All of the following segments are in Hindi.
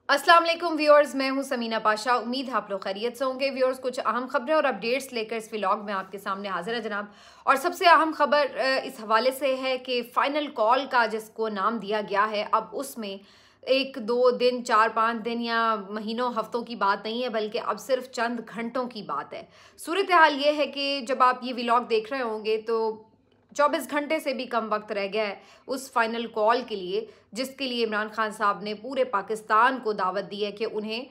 अस्सलाम वालेकुम व्यूअर्स, मैं हूं समीना पाशा। उम्मीद है आप लोग खैरियत से होंगे। व्यूअर्स, कुछ अहम खबरें और अपडेट्स लेकर इस व्लॉग में आपके सामने हाजिर है जनाब। और सबसे अहम खबर इस हवाले से है कि फाइनल कॉल का जिसको नाम दिया गया है, अब उसमें 1-2 दिन, 4-5 दिन या महीनों हफ्तों की बात नहीं है, बल्कि अब सिर्फ चंद घंटों की बात है। सूरत हाल ये है कि जब आप ये व्लॉग देख रहे होंगे तो 24 घंटे से भी कम वक्त रह गया है उस फाइनल कॉल के लिए, जिसके लिए इमरान खान साहब ने पूरे पाकिस्तान को दावत दी है कि उन्हें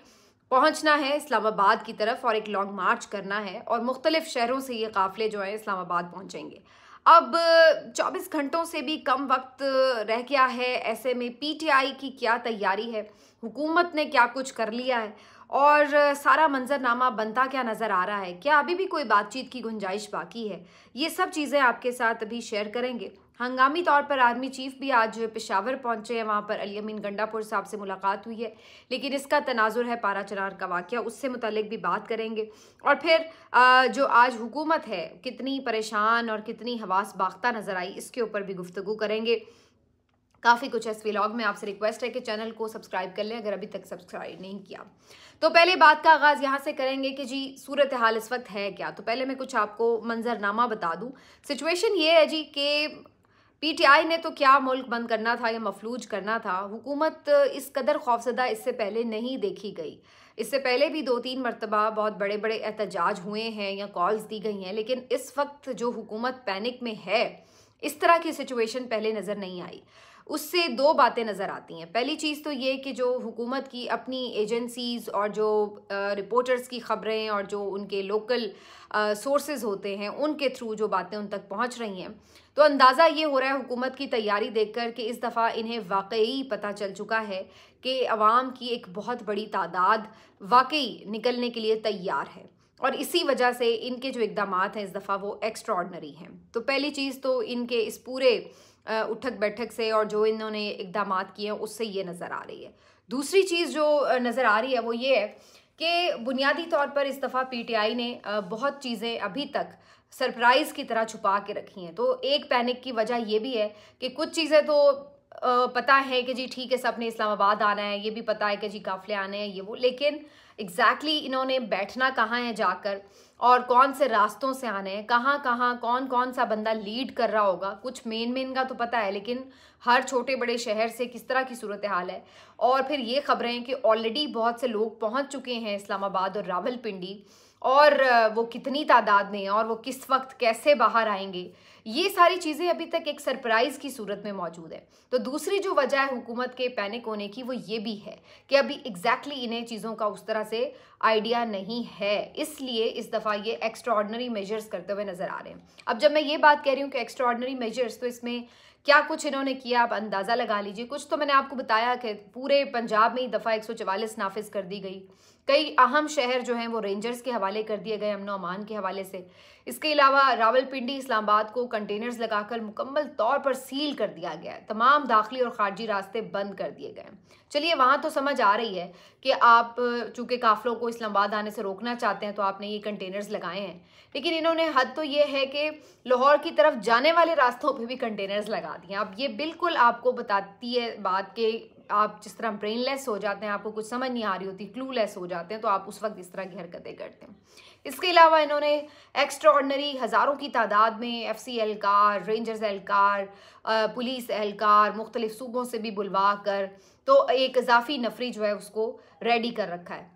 पहुंचना है इस्लामाबाद की तरफ और एक लॉन्ग मार्च करना है और मुख्तलिफ शहरों से ये काफ़िले जो है इस्लामाबाद पहुंचेंगे। अब 24 घंटों से भी कम वक्त रह गया है। ऐसे में पीटीआई की क्या तैयारी है, हुकूमत ने क्या कुछ कर लिया है और सारा मंजरनामा बनता क्या नज़र आ रहा है, क्या अभी भी कोई बातचीत की गुंजाइश बाकी है, ये सब चीज़ें आपके साथ अभी शेयर करेंगे। हंगामी तौर पर आर्मी चीफ भी आज पेशावर पहुंचे हैं, वहाँ पर अली अमीन गंडापुर साहब से मुलाकात हुई है, लेकिन इसका तनाजुर है पारा चनार का वाक़या, उससे मुतल्लिक भी बात करेंगे। और फिर जो आज हुकूमत है कितनी परेशान और कितनी हवास बाख्ता नज़र आई, इसके ऊपर भी गुफ्तगू करेंगे। काफ़ी कुछ इस व्लॉग में। आपसे रिक्वेस्ट है कि चैनल को सब्सक्राइब कर लें अगर अभी तक सब्सक्राइब नहीं किया। तो पहले बात का आगाज़ यहाँ से करेंगे कि जी सूरत हाल इस वक्त है क्या। तो पहले मैं कुछ आपको मंजरनामा बता दूँ। सिचुएशन ये है जी कि पीटीआई ने तो क्या मुल्क बंद करना था या मफलूज करना था। हुकूमत इस कदर खौफजदा इससे पहले नहीं देखी गई। इससे पहले भी 2-3 मरतबा बहुत बड़े बड़े एहतजाज हुए हैं या कॉल्स दी गई हैं, लेकिन इस वक्त जो हुकूमत पैनिक में है, इस तरह की सिचुएशन पहले नज़र नहीं आई। उससे दो बातें नज़र आती हैं। पहली चीज़ तो ये कि जो हुकूमत की अपनी एजेंसीज़ और जो रिपोर्टर्स की ख़बरें और जो उनके लोकल सोर्सेज होते हैं, उनके थ्रू जो बातें उन तक पहुंच रही हैं, तो अंदाज़ा ये हो रहा है हुकूमत की तैयारी देखकर कि इस दफ़ा इन्हें वाकई पता चल चुका है कि अवाम की एक बहुत बड़ी तादाद वाकई निकलने के लिए तैयार है और इसी वजह से इनके जो इक़दामात हैं इस दफ़ा वो एक्स्ट्राऑर्डिनरी हैं। तो पहली चीज़ तो इनके इस पूरे उठक बैठक से और जो इन्होंने इक़दामात किए हैं उससे ये नज़र आ रही है। दूसरी चीज़ जो नज़र आ रही है वो ये है कि बुनियादी तौर पर इस दफ़ा पीटीआई ने बहुत चीज़ें अभी तक सरप्राइज़ की तरह छुपा के रखी हैं। तो एक पैनिक की वजह ये भी है कि कुछ चीज़ें तो पता है कि जी ठीक है सब ने इस्लामाबाद आना है, ये भी पता है कि जी काफ़िले आने हैं ये वो, लेकिन एग्जैक्टली इन्होंने बैठना कहाँ है जाकर और कौन से रास्तों से आने हैं, कहाँ कहाँ कौन कौन सा बंदा लीड कर रहा होगा। कुछ मेन का तो पता है, लेकिन हर छोटे बड़े शहर से किस तरह की सूरत हाल है। और फिर ये खबरें हैं कि ऑलरेडी बहुत से लोग पहुंच चुके हैं इस्लामाबाद और रावलपिंडी, और वो कितनी तादाद में और वो किस वक्त कैसे बाहर आएंगे, ये सारी चीज़ें अभी तक एक सरप्राइज़ की सूरत में मौजूद है। तो दूसरी जो वजह है हुकूमत के पैनिक होने की वो ये भी है कि अभी एग्जैक्टली इन्हें चीज़ों का उस तरह से आइडिया नहीं है, इसलिए इस दफ़ा ये एक्स्ट्राऑर्डिनरी मेजर्स करते हुए नज़र आ रहे हैं। अब जब मैं ये बात कह रही हूँ कि एक्स्ट्राऑर्डिनरी मेजर्स, तो इसमें क्या कुछ इन्होंने किया आप अंदाज़ा लगा लीजिए। कुछ तो मैंने आपको बताया कि पूरे पंजाब में ही दफ़ा 144 नाफिज कर दी गई। कई अहम शहर जो हैं वो रेंजर्स के हवाले कर दिए गए, अमन अमान के हवाले से। इसके अलावा रावलपिंडी इस्लामाबाद को कंटेनर्स लगाकर मुकम्मल तौर पर सील कर दिया गया है। तमाम दाखिली और खारजी रास्ते बंद कर दिए गए हैं। चलिए वहाँ तो समझ आ रही है कि आप चूँकि काफ़िलों को इस्लामाबाद आने से रोकना चाहते हैं तो आपने ये कंटेनर्स लगाए हैं, लेकिन इन्होंने हद तो ये है कि लाहौर की तरफ जाने वाले रास्तों पे भी कंटेनर्स लगा दिए। अब ये बिल्कुल आपको बताती है बात कि आप जिस तरह ब्रेनलेस हो जाते हैं, आपको कुछ समझ नहीं आ रही होती, क्लूलेस हो जाते हैं, तो आप उस वक्त इस तरह की हरकतें करते हैं। इसके अलावा इन्होंने एक्स्ट्राऑर्डिनरी हज़ारों की तादाद में FC एहलकार, रेंजर्स एहलकार, पुलिस एहलकार मुख्तलिफ सूबों से भी बुलवा कर तो एक इजाफी नफरी जो है उसको रेडी कर रखा है।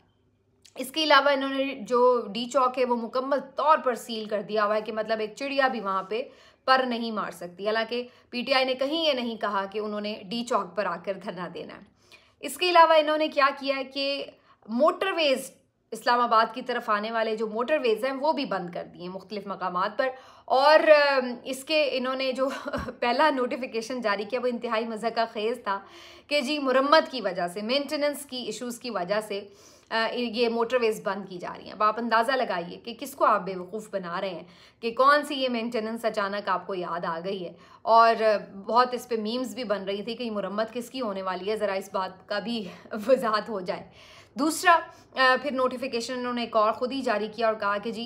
इसके अलावा इन्होंने जो डी चौक है वो मुकम्मल तौर पर सील कर दिया हुआ है कि मतलब एक चिड़िया भी वहाँ पे पर नहीं मार सकती। हालांकि पीटीआई ने कहीं ये नहीं कहा कि उन्होंने डी चौक पर आकर धरना देना है। इसके अलावा इन्होंने क्या किया है कि मोटरवेज, इस्लामाबाद की तरफ आने वाले जो मोटरवेज हैं वो भी बंद कर दिए मुख्तलिफ मकामात पर। और इसके इन्होंने जो पहला नोटिफिकेशन जारी किया वो इंतहाई मज़ा का खेज़ था कि जी मुरम्मत की वजह से, मेंटेनेंस की इश्यूज़ की वजह से ये मोटरवेज बंद की जा रही हैं। अब आप अंदाज़ा लगाइए कि किसको आप बेवकूफ़ बना रहे हैं कि कौन सी ये मेंटेनेंस अचानक आपको याद आ गई है। और बहुत इस पे मीम्स भी बन रही थी कि मुरम्मत किसकी होने वाली है, ज़रा इस बात का भी वजाहत हो जाए। दूसरा फिर नोटिफिकेशन उन्होंने एक और ख़ुद ही जारी किया और कहा कि जी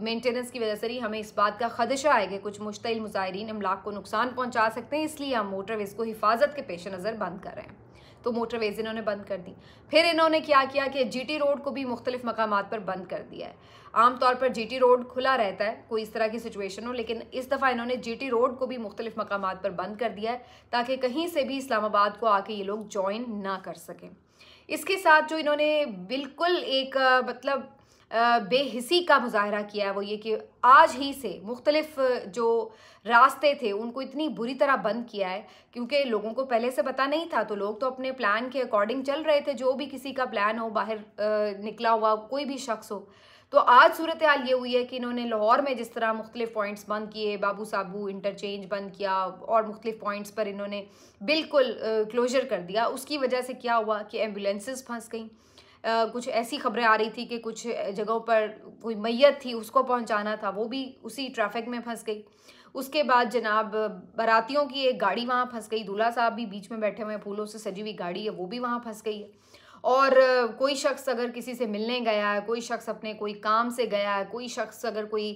मेंटेनेंस की वजह से ही हमें इस बात का खदशा है कि कुछ मुश्तिल मुज़ाहिरीन अमलाक को नुकसान पहुँचा सकते हैं, इसलिए हम मोटरवेज को हिफाजत के पेश नज़र बंद कर रहे हैं। तो मोटरवेज इन्होंने बंद कर दी। फिर इन्होंने क्या किया कि जीटी रोड को भी मुख्तलिफ मकामात पर बंद कर दिया है। आमतौर पर जीटी रोड खुला रहता है कोई इस तरह की सिचुएशन हो, लेकिन इस दफ़ा इन्होंने जीटी रोड को भी मुख्तलिफ मकामात पर बंद कर दिया है ताकि कहीं से भी इस्लामाबाद को आके ये लोग ज्वाइन ना कर सकें। इसके साथ जो इन्होंने बिल्कुल एक मतलब बेहिसी का मुजाहरा किया है वो ये कि आज ही से मुख्तलिफ जो रास्ते थे उनको इतनी बुरी तरह बंद किया है, क्योंकि लोगों को पहले से पता नहीं था, तो लोग तो अपने प्लान के अकॉर्डिंग चल रहे थे। जो भी किसी का प्लान हो, बाहर निकला हुआ कोई भी शख्स हो, तो आज सूरत हाल ये हुई है कि इन्होंने लाहौर में जिस तरह मुख्तलिफ पॉइंट्स बंद किए, बाबू साबू इंटरचेंज बंद किया और मुख्तलिफ पॉइंट्स पर इन्होंने बिल्कुल क्लोजर कर दिया। उसकी वजह से क्या हुआ कि एम्बुलेंसेस फंस गई। कुछ ऐसी खबरें आ रही थी कि कुछ जगहों पर कोई मैयत थी उसको पहुंचाना था, वो भी उसी ट्रैफिक में फंस गई। उसके बाद जनाब बारातियों की एक गाड़ी वहाँ फंस गई, दूल्हा साहब भी बीच में बैठे हुए हैं, फूलों से सजी हुई गाड़ी है, वो भी वहाँ फंस गई है। और कोई शख्स अगर किसी से मिलने गया है, कोई शख्स अपने कोई काम से गया है, कोई शख्स अगर कोई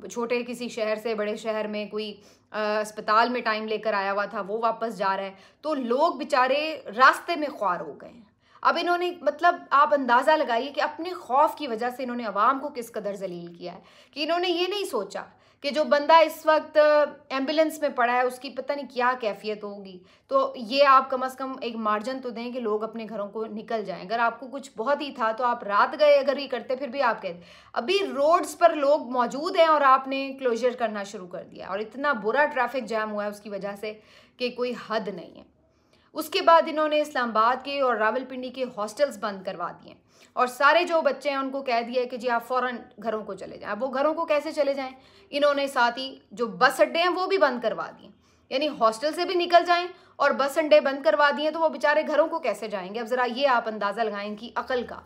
छोटे किसी शहर से बड़े शहर में कोई अस्पताल में टाइम लेकर आया हुआ था, वो वापस जा रहा है, तो लोग बेचारे रास्ते में ख्वार हो गए हैं। अब इन्होंने मतलब आप अंदाज़ा लगाइए कि अपने खौफ की वजह से इन्होंने अवाम को किस कदर जलील किया है कि इन्होंने ये नहीं सोचा कि जो बंदा इस वक्त एम्बुलेंस में पड़ा है उसकी पता नहीं क्या कैफियत होगी, तो ये आप कम से कम एक मार्जिन तो दें कि लोग अपने घरों को निकल जाएं। अगर आपको कुछ बहुत ही था तो आप रात गए अगर ये करते, फिर भी आप कहते अभी रोड्स पर लोग मौजूद हैं और आपने क्लोजर करना शुरू कर दिया, और इतना बुरा ट्रैफिक जैम हुआ है उसकी वजह से कि कोई हद नहीं है। उसके बाद इन्होंने इस्लामाबाद के और रावलपिंडी के हॉस्टल्स बंद करवा दिए और सारे जो बच्चे हैं उनको कह दिया कि जी आप फ़ौरन घरों को चले जाएं। अब वो घरों को कैसे चले जाएं? इन्होंने साथ ही जो बस अड्डे हैं वो भी बंद करवा दिए, यानी हॉस्टल से भी निकल जाएं और बस अड्डे बंद करवा दिए, तो वो बेचारे घरों को कैसे जाएंगे? अब ज़रा ये आप अंदाज़ा लगाएं इनकी अकल का।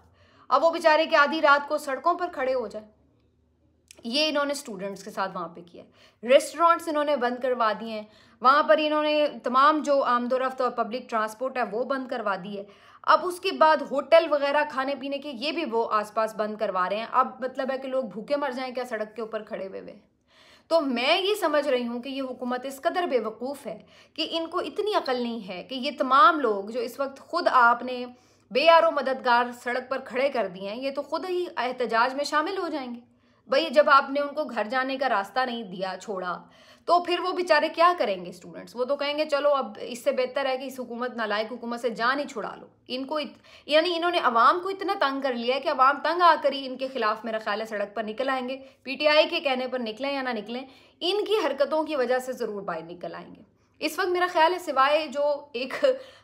अब वो बेचारे की आधी रात को सड़कों पर खड़े हो जाए। ये इन्होंने स्टूडेंट्स के साथ वहाँ पे किया। रेस्टोरेंट्स इन्होंने बंद करवा दिए हैं, वहाँ पर इन्होंने तमाम जो आमदोरफ्त और पब्लिक ट्रांसपोर्ट है वो बंद करवा दी है। अब उसके बाद होटल वगैरह खाने पीने के ये भी वो आसपास बंद करवा रहे हैं। अब मतलब है कि लोग भूखे मर जाएं क्या सड़क के ऊपर खड़े हुए। तो मैं ये समझ रही हूँ कि ये हुकूमत इस कदर बेवकूफ़ है कि इनको इतनी अकल नहीं है कि ये तमाम लोग जो इस वक्त खुद आपने बेयारो मददगार सड़क पर खड़े कर दिए हैं, ये तो खुद ही एहतजाज में शामिल हो जाएंगे। भाई जब आपने उनको घर जाने का रास्ता नहीं दिया, छोड़ा, तो फिर वो बेचारे क्या करेंगे स्टूडेंट्स? वो तो कहेंगे चलो अब इससे बेहतर है कि इस हुकूमत नालायक हुकूमत से जान ही छुड़ा लो। इनको यानी इन्होंने अवाम को इतना तंग कर लिया है कि अवाम तंग आकर ही इनके खिलाफ मेरा ख्याल है सड़क पर निकल आएंगे। पीटीआई के कहने पर निकलें या ना निकलें, इनकी हरकतों की वजह से ज़रूर बाहर निकल आएंगे। इस वक्त मेरा ख्याल है सिवाय जो एक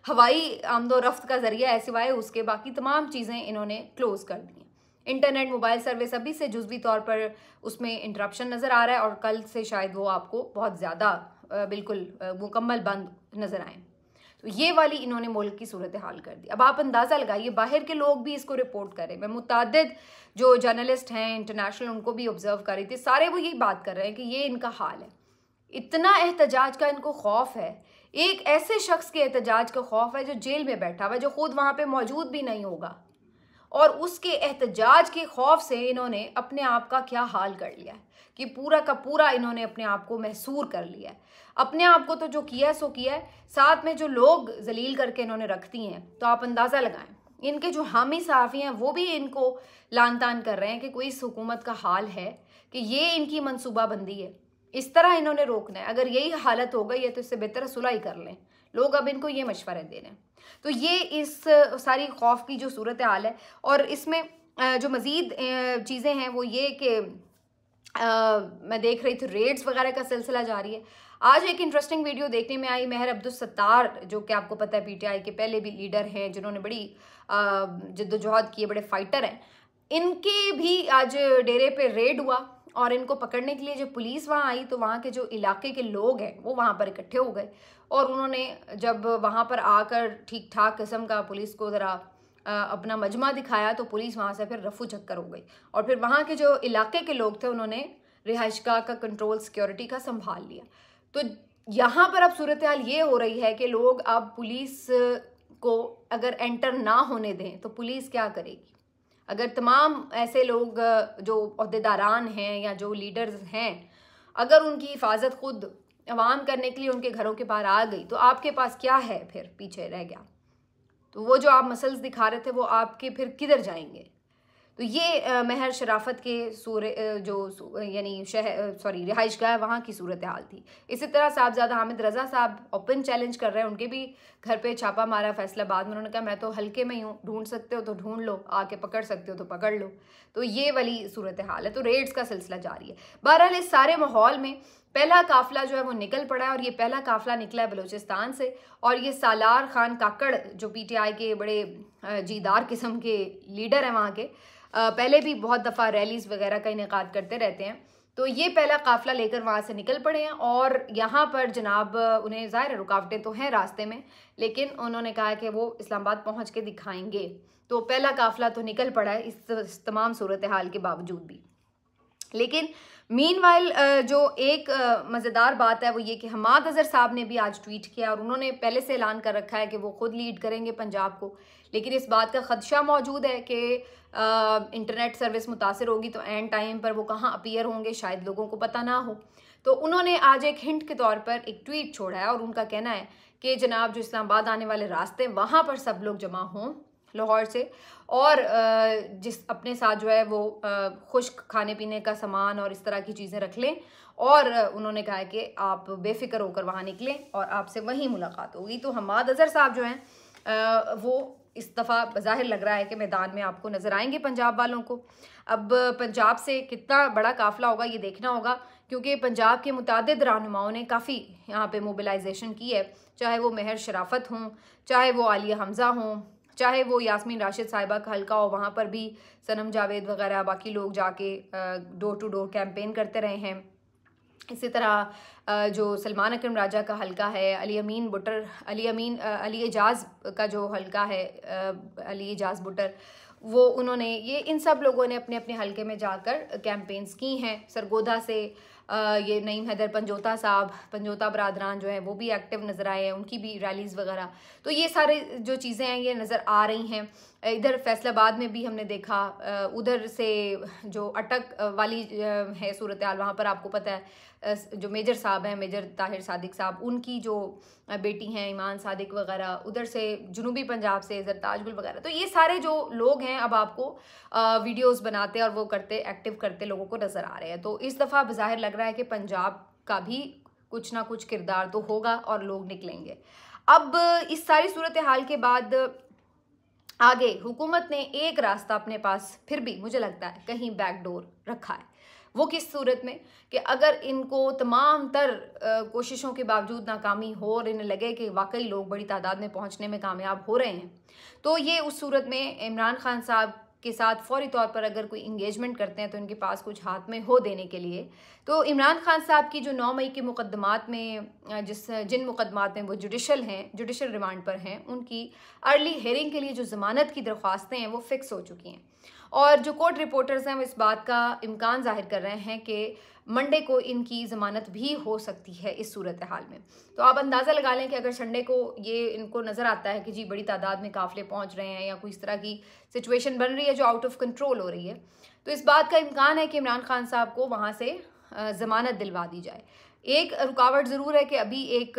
हवाई आमदोरफ्त का जरिया है, सिवाय उसके बाकी तमाम चीज़ें इन्होंने क्लोज कर दी हैं। इंटरनेट मोबाइल सर्विस अभी से जुज़वी तौर पर उसमें इंटरप्शन नज़र आ रहा है और कल से शायद वो आपको बहुत ज़्यादा बिल्कुल मुकम्मल बंद नज़र आए। तो ये वाली इन्होंने मुल्क की सूरत हाल कर दी। अब आप अंदाज़ा लगाइए, बाहर के लोग भी इसको रिपोर्ट करें। मैं मुतादिद जो जर्नलिस्ट हैं इंटरनेशनल उनको भी ऑब्जर्व कर रही थी, सारे वो यही बात कर रहे हैं कि ये इनका हाल है। इतना एहतजाज का इनको खौफ है, एक ऐसे शख्स के एहतजाज का खौफ है जो जेल में बैठा हुआ है, जो खुद वहाँ पर मौजूद भी नहीं होगा, और उसके एहतजाज के खौफ से इन्होंने अपने आप का क्या हाल कर लिया है कि पूरा का पूरा इन्होंने अपने आप को महसूर कर लिया है। अपने आप को तो जो किया है सो किया है, साथ में जो लोग जलील करके इन्होंने रख दी हैं, तो आप अंदाज़ा लगाएं इनके जो हामी सहाफ़ी हैं वो भी इनको लान तान कर रहे हैं कि कोई इस हुकूमत का हाल है कि ये इनकी मनसूबाबंदी है, इस तरह इन्होंने रोकना है। अगर यही हालत हो गई है तो इससे बेहतर सुलह ही कर लें। लोग अब इनको ये मशवरे दे रहे हैं। तो ये इस सारी खौफ की जो सूरत हाल है, और इसमें जो मज़ीद चीज़ें हैं वो ये कि मैं देख रही थी रेड्स वगैरह का सिलसिला जारी है। आज एक इंटरेस्टिंग वीडियो देखने में आई, महर अब्दुल सत्तार जो कि आपको पता है पीटीआई के पहले भी लीडर हैं, जिन्होंने बड़ी जद्दोजहद की है, बड़े फाइटर हैं, इनके भी आज डेरे पे रेड हुआ और इनको पकड़ने के लिए जो पुलिस वहाँ आई तो वहाँ के जो इलाके के लोग हैं वो वहाँ पर इकट्ठे हो गए, और उन्होंने जब वहाँ पर आकर ठीक ठाक किस्म का पुलिस को ज़रा अपना मजमा दिखाया तो पुलिस वहाँ से फिर रफू चक्कर हो गई, और फिर वहाँ के जो इलाके के लोग थे उन्होंने रिहाइशगाह का कंट्रोल सिक्योरिटी का संभाल लिया। तो यहाँ पर अब सूरत हाल ये हो रही है कि लोग अब पुलिस को अगर एंटर ना होने दें तो पुलिस क्या करेगी? अगर तमाम ऐसे लोग जो ओहदेदारान हैं या जो लीडर्स हैं, अगर उनकी हिफाजत खुद अवाम करने के लिए उनके घरों के बाहर आ गई तो आपके पास क्या है फिर पीछे रह गया? तो वो जो आप मसल्स दिखा रहे थे वो आपके फिर किधर जाएंगे। तो ये महर शराफत के यानी रिहाइश गाह वहाँ की सूरत हाल थी। इसी तरह साहबजादा हामिद रज़ा साहब ओपन चैलेंज कर रहे हैं, उनके भी घर पे छापा मारा फैसलाबाद में। उन्होंने कहा मैं तो हल्के में ही हूँ, ढूंढ सकते हो तो ढूंढ लो, आके पकड़ सकते हो तो पकड़ लो। तो ये वाली सूरत हाल है। तो रेड्स का सिलसिला जारी है। बहरहाल इस सारे माहौल में पहला काफिला जो है वो निकल पड़ा है, और ये पहला काफिला निकला है बलूचिस्तान से। और ये सालार खान काकड़ जो PTI के बड़े जीदार किस्म के लीडर हैं वहाँ के, पहले भी बहुत दफ़ा रैलीज़ वगैरह का इनेकाद करते रहते हैं। तो ये पहला काफिला लेकर वहाँ से निकल पड़े हैं, और यहाँ पर जनाब उन्हें ज़ाहिर है रुकावटें तो हैं रास्ते में, लेकिन उन्होंने कहा कि वो इस्लामाबाद पहुँच के दिखाएंगे। तो पहला काफिला तो निकल पड़ा है इस तमाम सूरत हाल के बावजूद भी। लेकिन मीनवाइल जो एक मज़ेदार बात है वो ये कि हमाद अज़हर साहब ने भी आज ट्वीट किया, और उन्होंने पहले से ऐलान कर रखा है कि वो खुद लीड करेंगे पंजाब को। लेकिन इस बात का ख़दशा मौजूद है कि इंटरनेट सर्विस मुतासर होगी तो एंड टाइम पर वो कहाँ अपीयर होंगे शायद लोगों को पता ना हो। तो उन्होंने आज एक हिंट के तौर पर एक ट्वीट छोड़ा है, और उनका कहना है कि जनाब जो इस्लामाबाद आने वाले रास्ते वहाँ पर सब लोग जमा हों लाहौर से, और जिस अपने साथ जो है वो खुश्क खाने पीने का सामान और इस तरह की चीज़ें रख लें। और उन्होंने कहा है कि आप बेफिक्र होकर वहाँ निकलें और आपसे वहीं मुलाकात होगी। तो हमाद अज़हर साहब जो हैं वो इस दफ़ा बज़ाहिर लग रहा है कि मैदान में आपको नज़र आएंगे पंजाब वालों को। अब पंजाब से कितना बड़ा काफ़िला होगा ये देखना होगा, क्योंकि पंजाब के मुतादिद रहनुमाओं ने काफ़ी यहाँ पे मोबिलाइजेशन की है, चाहे वो महर शराफत हों, चाहे वो आलिया हमज़ा हों, चाहे वो यास्मीन राशिद साहिबा का हल्का हो, वहाँ पर भी सनम जावेद वगैरह बाकी लोग जाके डोर टू डोर कैंपेन करते रहे हैं। इसी तरह जो सलमान अकरम राजा का हल्का है, अली एजाज का जो हल्का है, अली एजाज बुटर, वो उन्होंने इन सब लोगों ने अपने अपने हल्के में जाकर कैंपेन्स की हैं। सरगोधा से ये नईम हैदर पंजोता बरादरान जो है वो भी एक्टिव नज़र आए हैं, उनकी भी रैलीज़ वगैरह। तो ये सारे जो चीज़ें हैं ये नज़र आ रही हैं। इधर फैसलाबाद में भी हमने देखा, उधर से जो अटक वाली है सूरत हाल, वहाँ पर आपको पता है जो मेजर साहब हैं, मेजर ताहिर सादिक साहब, उनकी जो बेटी हैं ईमान सादिक वगैरह, उधर से जुनूबी पंजाब से जरताज गुल वगैरह। तो ये सारे जो लोग हैं अब आपको वीडियोस बनाते और वो करते एक्टिव करते लोगों को नज़र आ रहे हैं। तो इस दफ़ा बज़ाहिर लग रहा है कि पंजाब का भी कुछ ना कुछ किरदार तो होगा और लोग निकलेंगे। अब इस सारी सूरत हाल के बाद आगे हुकूमत ने एक रास्ता अपने पास फिर भी मुझे लगता है कहीं बैकडोर रखा है। वो किस सूरत में कि अगर इनको तमाम तर कोशिशों के बावजूद नाकामी हो और इन्हें लगे कि वाकई लोग बड़ी तादाद में पहुंचने में कामयाब हो रहे हैं, तो ये उस सूरत में इमरान खान साहब के साथ फौरी तौर पर अगर कोई इंगेजमेंट करते हैं तो इनके पास कुछ हाथ में हो देने के लिए। तो इमरान खान साहब की जो 9 मई के मुकदमात में जिन मुकदमात में वो जुडिशल रिमांड पर हैं, उनकी अर्ली हेयरिंग के लिए जो ज़मानत की दरख्वास्तें हैं वो फिक्स हो चुकी हैं। और जो कोर्ट रिपोर्टर्स हैं वो इस बात का इम्कान जाहिर कर रहे हैं कि मंडे को इनकी ज़मानत भी हो सकती है इस सूरत हाल में। तो आप अंदाज़ा लगा लें कि अगर संडे को ये इनको नज़र आता है कि जी बड़ी तादाद में काफ़िले पहुंच रहे हैं या कोई इस तरह की सिचुएशन बन रही है जो आउट ऑफ कंट्रोल हो रही है, तो इस बात का इम्कान है कि इमरान खान साहब को वहाँ से ज़मानत दिलवा दी जाए। एक रुकावट ज़रूर है कि अभी एक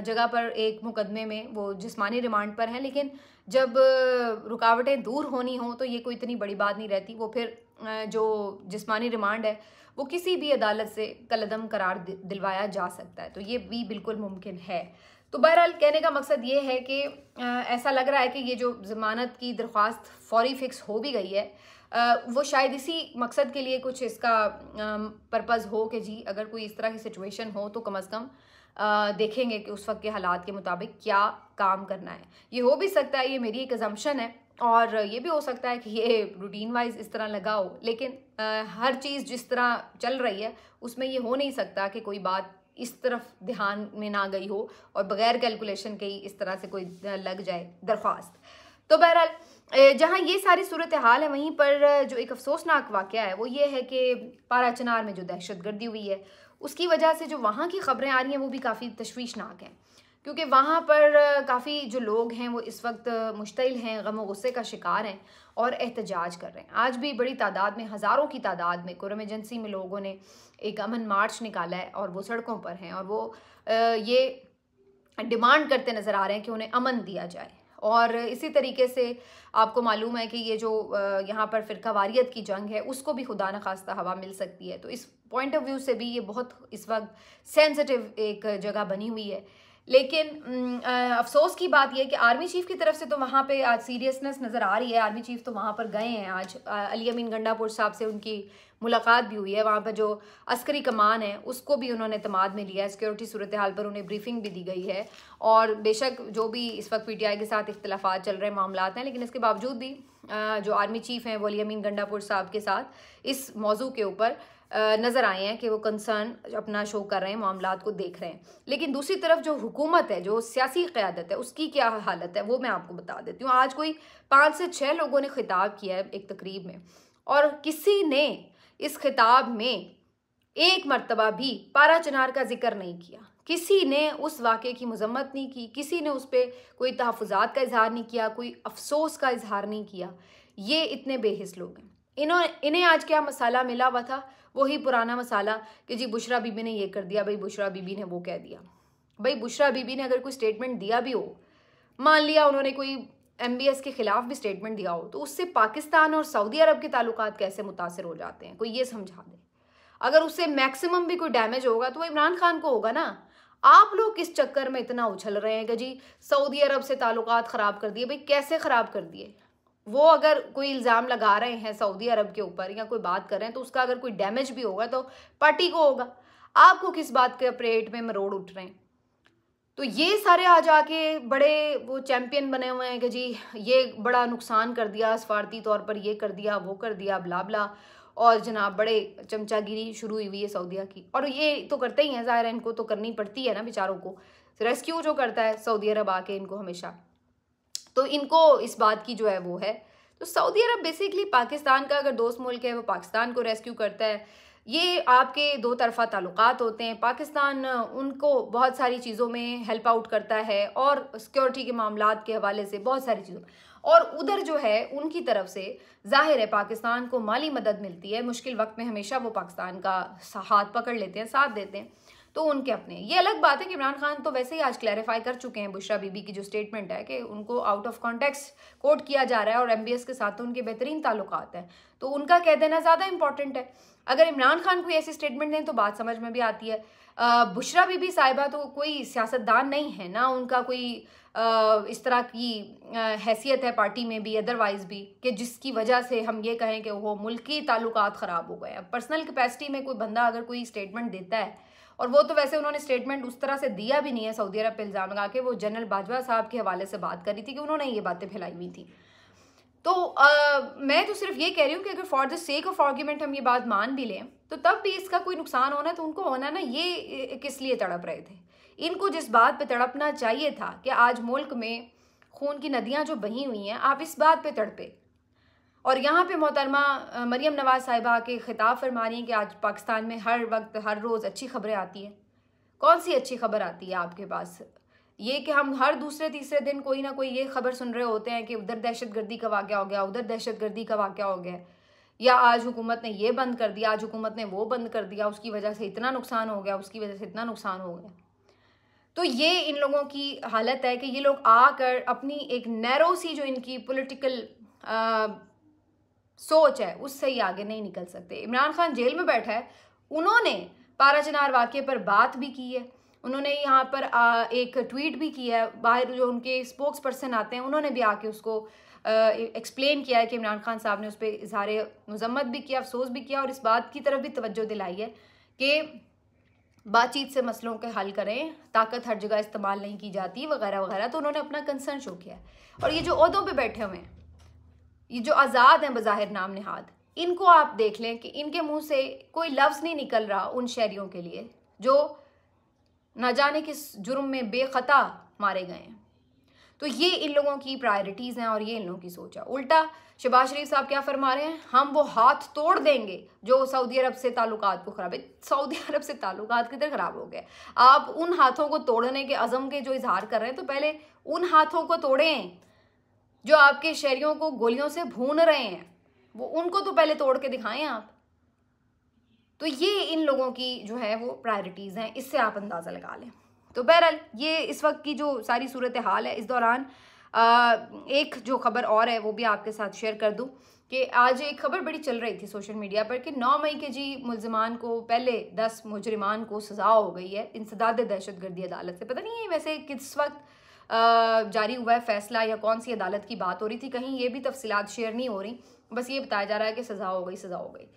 जगह पर एक मुकदमे में वो जिस्मानी रिमांड पर हैं, लेकिन जब रुकावटें दूर होनी हों तो ये कोई इतनी बड़ी बात नहीं रहती। वो फिर जो जिस्मानी रिमांड है वो किसी भी अदालत से कलअदम करार दिलवाया जा सकता है, तो ये भी बिल्कुल मुमकिन है। तो बहरहाल कहने का मकसद ये है कि ऐसा लग रहा है कि ये जो ज़मानत की दरख्वास्त फौरी फिक्स हो भी गई है, वो शायद इसी मकसद के लिए कुछ इसका पर्पज़ हो कि जी अगर कोई इस तरह की सिचुएशन हो तो कम अज़ कम देखेंगे कि उस वक्त के हालात के मुताबिक क्या काम करना है। ये हो भी सकता है, ये मेरी एक अजम्पशन है, और ये भी हो सकता है कि ये रूटीन वाइज इस तरह लगा हो, लेकिन हर चीज़ जिस तरह चल रही है उसमें ये हो नहीं सकता कि कोई बात इस तरफ ध्यान में ना गई हो और बग़ैर कैलकुलेशन के ही इस तरह से कोई लग जाए दरख्वास्त। तो बहरहाल जहाँ ये सारी सूरत हाल है, वहीं पर जो एक अफसोसनाक वाक़या है वो ये है कि पारा चनार में जो दहशतगर्दी हुई है उसकी वजह से जो वहाँ की ख़बरें आ रही हैं वो भी काफ़ी तशवीशनाक हैं, क्योंकि वहाँ पर काफ़ी जो लोग हैं वो इस वक्त मुश्तिल हैं, गम व गुस्से का शिकार हैं और एहतजाज कर रहे हैं। आज भी बड़ी तादाद में, हज़ारों की तादाद में कुरम एजेंसी में लोगों ने एक अमन मार्च निकाला है और वो सड़कों पर हैं और वो ये डिमांड करते नज़र आ रहे हैं कि उन्हें अमन दिया जाए। और इसी तरीके से आपको मालूम है कि ये जो यहाँ पर फ़िरकावारियत की जंग है उसको भी खुदा न खास्ता हवा मिल सकती है। तो इस पॉइंट ऑफ व्यू से भी ये बहुत इस वक्त सेंसिटिव एक जगह बनी हुई है। लेकिन अफसोस की बात यह कि आर्मी चीफ की तरफ से तो वहाँ पे आज सीरियसनेस नज़र आ रही है। आर्मी चीफ तो वहाँ पर गए हैं आज, अली अमीन गंडापुर साहब से उनकी मुलाकात भी हुई है। वहाँ पर जो अस्करी कमान है उसको भी उन्होंने तमाद में लिया है। सिक्योरिटी सूरत हाल पर उन्हें ब्रीफिंग भी दी गई है। और बेशक जो भी इस वक्त PTI के साथ इख्तलाफात चल रहे मामलात हैं, लेकिन इसके बावजूद भी जो आर्मी चीफ हैं वो अली अमीन गंडापुर साहब के साथ इस मौजू के ऊपर नज़र आए हैं कि वो कंसर्न अपना शो कर रहे हैं, मामलात को देख रहे हैं। लेकिन दूसरी तरफ जो हुकूमत है, जो सियासी क़यादत है, उसकी क्या हालत है वो मैं आपको बता देती हूँ। आज कोई 5 से 6 लोगों ने खिताब किया है एक तकरीब में, और किसी ने इस खिताब में एक मरतबा भी पारा चिनार का जिक्र नहीं किया। किसी ने उस वाक़े की मजम्मत नहीं की, किसी ने उस पर कोई तहफ़्फ़ुज़ात का इजहार नहीं किया, कोई अफसोस का इजहार नहीं किया। ये इतने बेहिस लोग हैं। इन्हें आज क्या मसाला मिला हुआ था? वही पुराना मसाला कि जी बुशरा बीबी ने ये कर दिया, भाई बुशरा बीबी ने वो कह दिया। भाई बुशरा बीबी ने अगर कोई स्टेटमेंट दिया भी हो, मान लिया उन्होंने कोई MBS के ख़िलाफ़ भी स्टेटमेंट दिया हो, तो उससे पाकिस्तान और सऊदी अरब के ताल्लुकात कैसे मुतासर हो जाते हैं? कोई ये समझा दे। अगर उससे मैक्सिमम भी कोई डैमेज होगा तो वो इमरान खान को होगा ना। आप लोग किस चक्कर में इतना उछल रहे हैं कि जी सऊदी अरब से ताल्लुकात ख़राब कर दिए? भाई कैसे ख़राब कर दिए? वो अगर कोई इल्ज़ाम लगा रहे हैं सऊदी अरब के ऊपर या कोई बात कर रहे हैं तो उसका अगर कोई डैमेज भी होगा तो पार्टी को होगा। आपको किस बात के परेड में मरोड़ उठ रहे हैं? तो ये सारे आ जाके बड़े वो चैम्पियन बने हुए हैं कि जी ये बड़ा नुकसान कर दिया, सफारती तौर पर ये कर दिया, वो कर दिया, ब्ला ब्ला, और जनाब बड़े चमचागिरी शुरू हुई है सऊदीया की। और ये तो करते ही हैं, ज़ाहिर है इनको तो करनी पड़ती है ना बेचारों को। रेस्क्यू जो करता है सऊदी अरब आके इनको हमेशा, तो इनको इस बात की जो है वो है। तो सऊदी अरब बेसिकली पाकिस्तान का अगर दोस्त मुल्क है, वो पाकिस्तान को रेस्क्यू करता है। ये आपके दो तरफ़ा ताल्लुकात होते हैं। पाकिस्तान उनको बहुत सारी चीज़ों में हेल्प आउट करता है, और सिक्योरिटी के मामलात के हवाले से बहुत सारी चीज़ों, और उधर जो है उनकी तरफ से ज़ाहिर है पाकिस्तान को माली मदद मिलती है। मुश्किल वक्त में हमेशा वो पाकिस्तान का हाथ पकड़ लेते हैं, साथ देते हैं। तो उनके अपने, ये अलग बात है कि इमरान खान तो वैसे ही आज क्लैरिफाई कर चुके हैं बुशरा बीबी की जो स्टेटमेंट है कि उनको आउट ऑफ कॉन्टेक्स्ट कोट किया जा रहा है, और MBS के साथ तो उनके बेहतरीन ताल्लुकात हैं, तो उनका कह देना ज़्यादा इंपॉर्टेंट है। अगर इमरान खान कोई ऐसी स्टेटमेंट दें तो बात समझ में भी आती है। बुशरा बीबी साहिबा तो कोई सियासतदान नहीं है ना, उनका कोई इस तरह की हैसियत है पार्टी में भी, अदरवाइज़ भी, कि जिसकी वजह से हम ये कहें कि वो मुल्की ताल्लुकात ख़राब हो गए। अब पर्सनल कैपेसिटी में कोई बंदा अगर कोई स्टेटमेंट देता है, और वो तो वैसे उन्होंने स्टेटमेंट उस तरह से दिया भी नहीं है सऊदी अरब पे इल्ज़ाम लगा के, वो जनरल बाजवा साहब के हवाले से बात कर रही थी कि उन्होंने ये बातें फैलाई हुई थी। तो मैं तो सिर्फ ये कह रही हूँ कि अगर for the sake of argument हम ये बात मान भी लें तो तब भी इसका कोई नुकसान होना है तो उनको होना ना। ये किस लिए तड़प रहे थे? इनको जिस बात पे तड़पना चाहिए था कि आज मुल्क में खून की नदियाँ जो बही हुई हैं, आप इस बात पे तड़पे। और यहाँ पे मोहतरमा मरियम नवाज़ साहिबा के खिताब फरमा रही हैं कि आज पाकिस्तान में हर वक्त हर रोज़ अच्छी खबरें आती हैं। कौन सी अच्छी खबर आती है आपके पास? ये कि हम हर दूसरे तीसरे दिन कोई ना कोई ये खबर सुन रहे होते हैं कि उधर दहशतगर्दी का वाक़या हो गया, उधर दहशतगर्दी का वाक़या हो गया, या आज हुकूमत ने ये बंद कर दिया, आज हुकूमत ने वो बंद कर दिया, उसकी वजह से इतना नुकसान हो गया, उसकी वजह से इतना नुकसान हो गया। तो ये इन लोगों की हालत है कि ये लोग आकर अपनी एक नैरो सी जो इनकी पॉलिटिकल सोच है उससे ही आगे नहीं निकल सकते। इमरान खान जेल में बैठा है, उन्होंने पारा चिनार वाक़े पर बात भी की है, उन्होंने यहाँ पर एक ट्वीट भी किया है। बाहर जो उनके स्पोक्स पर्सन आते हैं उन्होंने भी आके उसको एक्सप्लेन किया है कि इमरान खान साहब ने उस पर इजहार मजम्मत भी किया, अफसोस भी किया, और इस बात की तरफ भी तवज्जो दिलाई है कि बातचीत से मसलों के हल करें, ताकत हर जगह इस्तेमाल नहीं की जाती, वगैरह वगैरह। तो उन्होंने अपना कंसर्न शो किया है। और ये जो ओहदों पे बैठे हुए हैं, ये जो आज़ाद हैं बज़ाहिर नाम निहाद, इनको आप देख लें कि इनके मुंह से कोई लफ्ज़ नहीं निकल रहा उन शहरियों के लिए जो ना जाने किस जुर्म में बेखता मारे गए हैं। तो ये इन लोगों की प्रायोरिटीज़ हैं और ये इन लोगों की सोच है। उल्टा शहबाज शरीफ साहब क्या फरमा रहे हैं? हम वो हाथ तोड़ देंगे जो सऊदी अरब से ताल्लुकात को ख़राब है। सऊदी अरब से ताल्लुकात किधर ख़राब हो गए? आप उन हाथों को तोड़ने के अज़म के जो इजहार कर रहे हैं, तो पहले उन हाथों को तोड़ें जो आपके शहरियों को गोलियों से भून रहे हैं, वो उनको तो पहले तोड़ के दिखाएं आप। तो ये इन लोगों की जो है वो प्रायोरिटीज़ हैं, इससे आप अंदाज़ा लगा लें। तो बहरहाल ये इस वक्त की जो सारी सूरत हाल है, इस दौरान एक जो खबर और है वो भी आपके साथ शेयर कर दूं कि आज एक खबर बड़ी चल रही थी सोशल मीडिया पर कि 9 मई के जी मुलजमान को, पहले 10 मुजरिमान को सज़ा हो गई है इंसदाद दहशतगर्दी अदालत से। पता नहीं है वैसे किस वक्त जारी हुआ है फैसला या कौन सी अदालत की बात हो रही थी, कहीं ये भी तफसीलात शेयर नहीं हो रही, बस ये बताया जा रहा है कि सज़ा हो गई, सज़ा हो गई।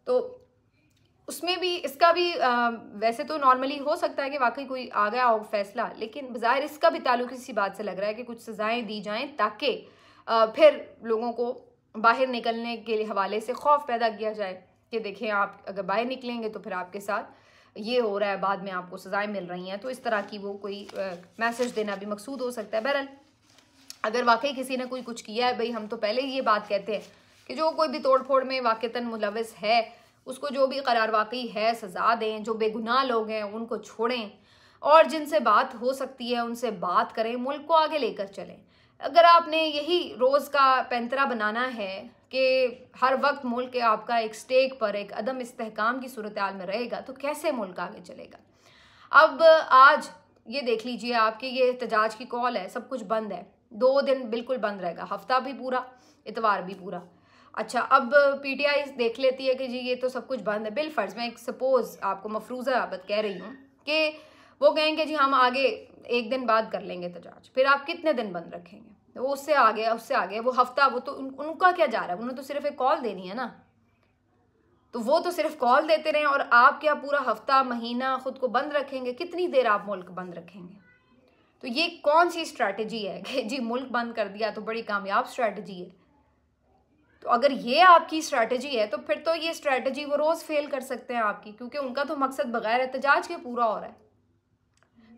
तो उसमें भी इसका भी वैसे तो नॉर्मली हो सकता है कि वाकई कोई आ गया हो फैसला, लेकिन बज़ाहिर इसका भी ताल्लुक इसी बात से लग रहा है कि कुछ सज़ाएं दी जाएं ताकि फिर लोगों को बाहर निकलने के हवाले से खौफ पैदा किया जाए कि देखें आप अगर बाहर निकलेंगे तो फिर आपके साथ ये हो रहा है, बाद में आपको सज़ाएं मिल रही हैं। तो इस तरह की वो कोई मैसेज देना भी मकसूद हो सकता है। बहरहाल अगर वाकई किसी ने कोई कुछ किया है, भाई हम तो पहले ही ये बात कहते हैं कि जो कोई भी तोड़ फोड़ में वाक़तन मुलविस है उसको जो भी करार वाकई है सज़ा दें, जो बेगुनाह लोग हैं उनको छोड़ें और जिनसे बात हो सकती है उनसे बात करें, मुल्क को आगे लेकर चलें। अगर आपने यही रोज़ का पैंतरा बनाना है कि हर वक्त मुल्क आपका एक स्टेक पर, एक अदम इस्तेहकाम की सूरत हाल में रहेगा, तो कैसे मुल्क आगे चलेगा। अब आज ये देख लीजिए आपके ये एहतजाज की कॉल है, सब कुछ बंद है, 2 दिन बिल्कुल बंद रहेगा, हफ्ता भी पूरा, इतवार भी पूरा। अच्छा, अब पीटीआई देख लेती है कि जी ये तो सब कुछ बंद है। बिलफर्ज मैं एक सपोज आपको मफरूज़ा बात कह रही हूँ कि वो कहेंगे जी हम आगे 1 दिन बाद कर लेंगे एहतजाज, फिर आप कितने दिन बंद रखेंगे? वो उससे आगे वो हफ्ता, वो तो उनका क्या जा रहा है, उन्होंने तो सिर्फ एक कॉल देनी है ना, तो वो तो सिर्फ कॉल देते रहें और आप क्या पूरा हफ्ता महीना खुद को बंद रखेंगे? कितनी देर आप मुल्क बंद रखेंगे? तो ये कौन सी स्ट्रैटेजी है कि जी मुल्क बंद कर दिया तो बड़ी कामयाब स्ट्रैटेजी है। तो अगर ये आपकी स्ट्रैटेजी है तो फिर तो ये स्ट्रैटेजी वो रोज़ फेल कर सकते हैं आपकी, क्योंकि उनका तो मकसद बगैर एहतजाज के पूरा हो रहा है।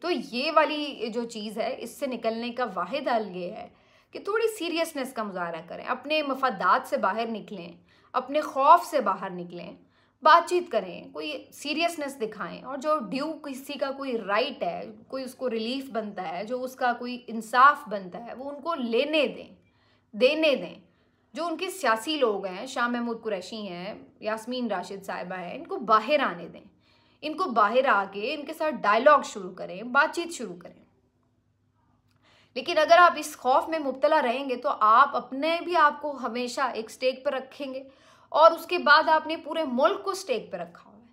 तो ये वाली जो चीज़ है, इससे निकलने का वाहिद हल ये है कि थोड़ी सीरियसनेस का मुजाहरा करें, अपने मफादात से बाहर निकलें, अपने खौफ से बाहर निकलें, बातचीत करें, कोई सीरियसनेस दिखाएं और जो ड्यू किसी का कोई राइट है, कोई उसको रिलीफ बनता है, जो उसका कोई इंसाफ बनता है, वो उनको लेने दें, देने दें। जो उनके सियासी लोग हैं, शाह महमूद कुरैशी हैं, यास्मीन राशिद साहिबा हैं, इनको बाहर आने दें, इनको बाहर आके इनके साथ डायलॉग शुरू करें, बातचीत शुरू करें। लेकिन अगर आप इस खौफ में मुब्तला रहेंगे तो आप अपने भी आपको हमेशा एक स्टेक पर रखेंगे और उसके बाद आपने पूरे मुल्क को स्टेक पर रखा हुआ है,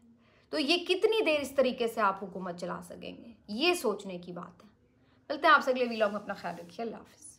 तो ये कितनी देर इस तरीके से आप हुकूमत चला सकेंगे, ये सोचने की बात है। मिलते हैं आपसे अगले वीलॉग में, अपना ख्याल रखिए, अल्लाह हाफ़िज़।